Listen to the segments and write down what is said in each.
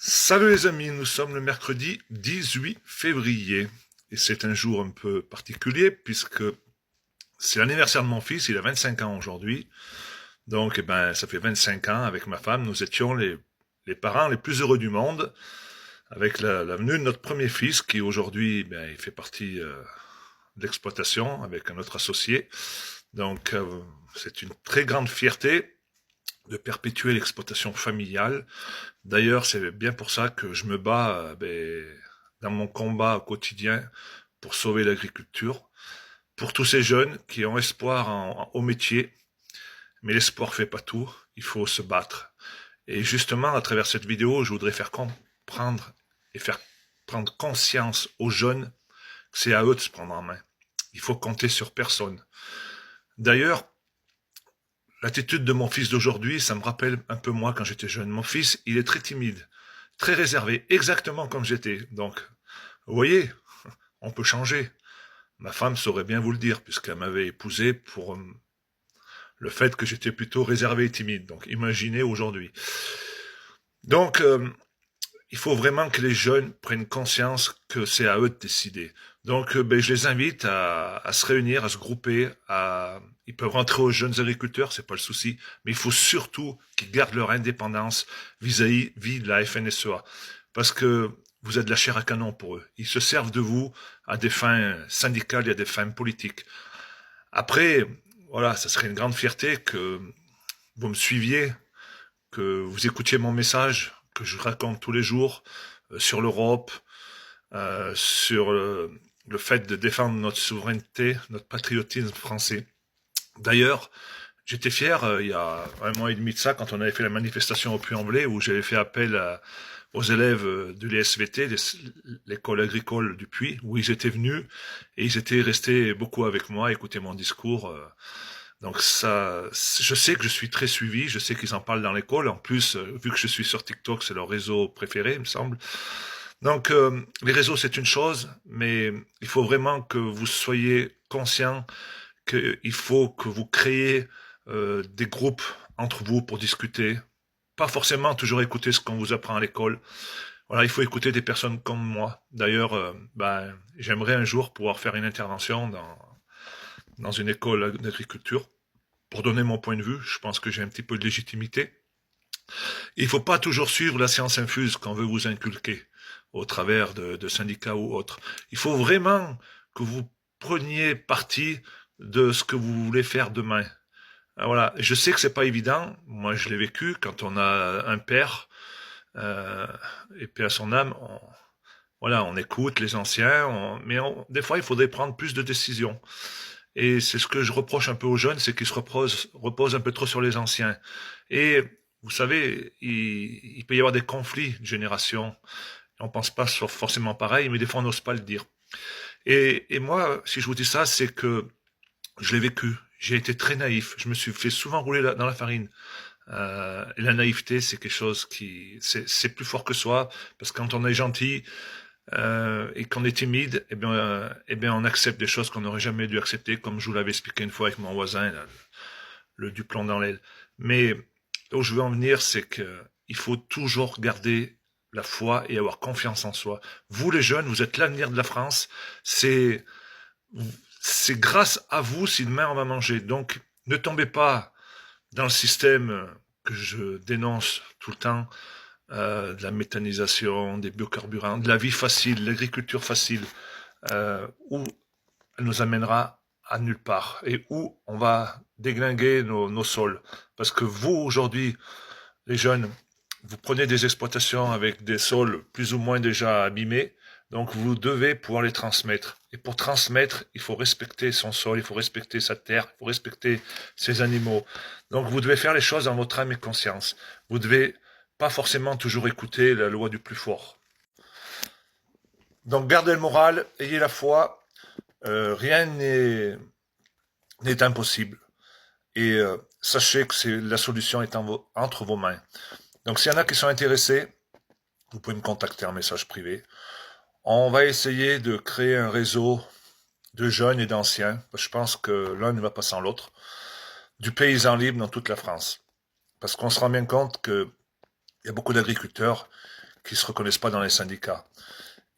Salut les amis, nous sommes le mercredi 18 février et c'est un jour un peu particulier puisque c'est l'anniversaire de mon fils, il a 25 ans aujourd'hui. Donc ça fait 25 ans avec ma femme, nous étions les parents les plus heureux du monde avec la venue de notre premier fils qui aujourd'hui il fait partie de l'exploitation avec un autre associé. Donc c'est une très grande fierté de perpétuer l'exploitation familiale. D'ailleurs, c'est bien pour ça que je me bats dans mon combat au quotidien pour sauver l'agriculture, pour tous ces jeunes qui ont espoir au métier, mais l'espoir fait pas tout, il faut se battre. Et justement, à travers cette vidéo, je voudrais faire comprendre et faire prendre conscience aux jeunes que c'est à eux de se prendre en main. Il faut compter sur personne. D'ailleurs, l'attitude de mon fils d'aujourd'hui, ça me rappelle un peu moi quand j'étais jeune. Mon fils, il est très timide, très réservé, exactement comme j'étais. Donc, vous voyez, on peut changer. Ma femme saurait bien vous le dire, puisqu'elle m'avait épousé pour le fait que j'étais plutôt réservé et timide. Donc, imaginez aujourd'hui. Donc, il faut vraiment que les jeunes prennent conscience que c'est à eux de décider. Donc, je les invite à se réunir, à se grouper. Ils peuvent rentrer aux jeunes agriculteurs, c'est pas le souci, mais il faut surtout qu'ils gardent leur indépendance vis-à-vis de la FNSEA, parce que vous êtes de la chair à canon pour eux. Ils se servent de vous à des fins syndicales et à des fins politiques. Après, voilà, ça serait une grande fierté que vous me suiviez, que vous écoutiez mon message, que je raconte tous les jours sur l'Europe, sur le fait de défendre notre souveraineté, notre patriotisme français. D'ailleurs, j'étais fier il y a un mois et demi de ça, quand on avait fait la manifestation au Puy-en-Velay, où j'avais fait appel aux élèves de l'ESVT, l'école agricole du Puy, où ils étaient venus et ils étaient restés beaucoup avec moi, écouter mon discours. Donc ça, je sais que je suis très suivi, je sais qu'ils en parlent dans l'école. En plus, vu que je suis sur TikTok, c'est leur réseau préféré, il me semble. Donc les réseaux, c'est une chose, mais il faut vraiment que vous soyez conscients qu'il faut que vous créez des groupes entre vous pour discuter. Pas forcément toujours écouter ce qu'on vous apprend à l'école. Voilà, il faut écouter des personnes comme moi. D'ailleurs, j'aimerais un jour pouvoir faire une intervention dans une école d'agriculture pour donner mon point de vue. Je pense que j'ai un petit peu de légitimité. Il ne faut pas toujours suivre la science infuse qu'on veut vous inculquer au travers de syndicats ou autres. Il faut vraiment que vous preniez parti de ce que vous voulez faire demain. Voilà, je sais que c'est pas évident. Moi, je l'ai vécu quand on a un père, euh, et paix à son âme. Voilà, on écoute les anciens, des fois, il faudrait prendre plus de décisions. Et c'est ce que je reproche un peu aux jeunes, c'est qu'ils reposent un peu trop sur les anciens. Et vous savez, il peut y avoir des conflits de génération. On pense pas forcément pareil, mais des fois on n'ose pas le dire. Et moi, si je vous dis ça, c'est que je l'ai vécu. J'ai été très naïf. Je me suis fait souvent rouler dans la farine. Et la naïveté, c'est quelque chose c'est plus fort que soi, parce que quand on est gentil et qu'on est timide, on accepte des choses qu'on n'aurait jamais dû accepter, comme je vous l'avais expliqué une fois avec mon voisin, là, du plomb dans l'aile. Mais là où je veux en venir, c'est que il faut toujours garder la foi et avoir confiance en soi. Vous, les jeunes, vous êtes l'avenir de la France. C'est c'est grâce à vous si demain on va manger. Donc, ne tombez pas dans le système que je dénonce tout le temps, de la méthanisation, des biocarburants, de la vie facile, l'agriculture facile, où elle nous amènera à nulle part et où on va déglinguer nos sols. Parce que vous, aujourd'hui, les jeunes, vous prenez des exploitations avec des sols plus ou moins déjà abîmés, donc vous devez pouvoir les transmettre. Et pour transmettre, il faut respecter son sol, il faut respecter sa terre, il faut respecter ses animaux. Donc vous devez faire les choses en votre âme et conscience. Vous devez pas forcément toujours écouter la loi du plus fort. Donc gardez le moral, ayez la foi, rien n'est impossible. Et sachez que la solution est entre vos mains. Donc s'il y en a qui sont intéressés, vous pouvez me contacter en message privé. On va essayer de créer un réseau de jeunes et d'anciens. Je pense que l'un ne va pas sans l'autre. Du paysan libre dans toute la France. Parce qu'on se rend bien compte qu'il y a beaucoup d'agriculteurs qui se reconnaissent pas dans les syndicats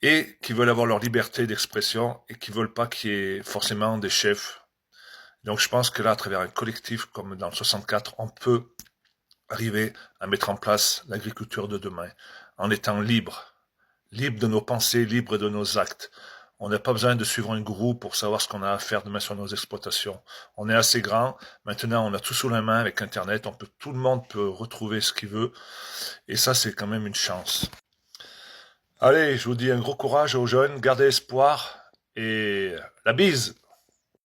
et qui veulent avoir leur liberté d'expression et qui veulent pas qu'il y ait forcément des chefs. Donc je pense que là, à travers un collectif comme dans le 64, on peut arriver à mettre en place l'agriculture de demain en étant libre de nos pensées, libre de nos actes. On n'a pas besoin de suivre un gourou pour savoir ce qu'on a à faire demain sur nos exploitations. On est assez grand. Maintenant, on a tout sous la main avec Internet. Tout le monde peut retrouver ce qu'il veut. Et ça, c'est quand même une chance. Allez, je vous dis un gros courage aux jeunes. Gardez espoir et la bise.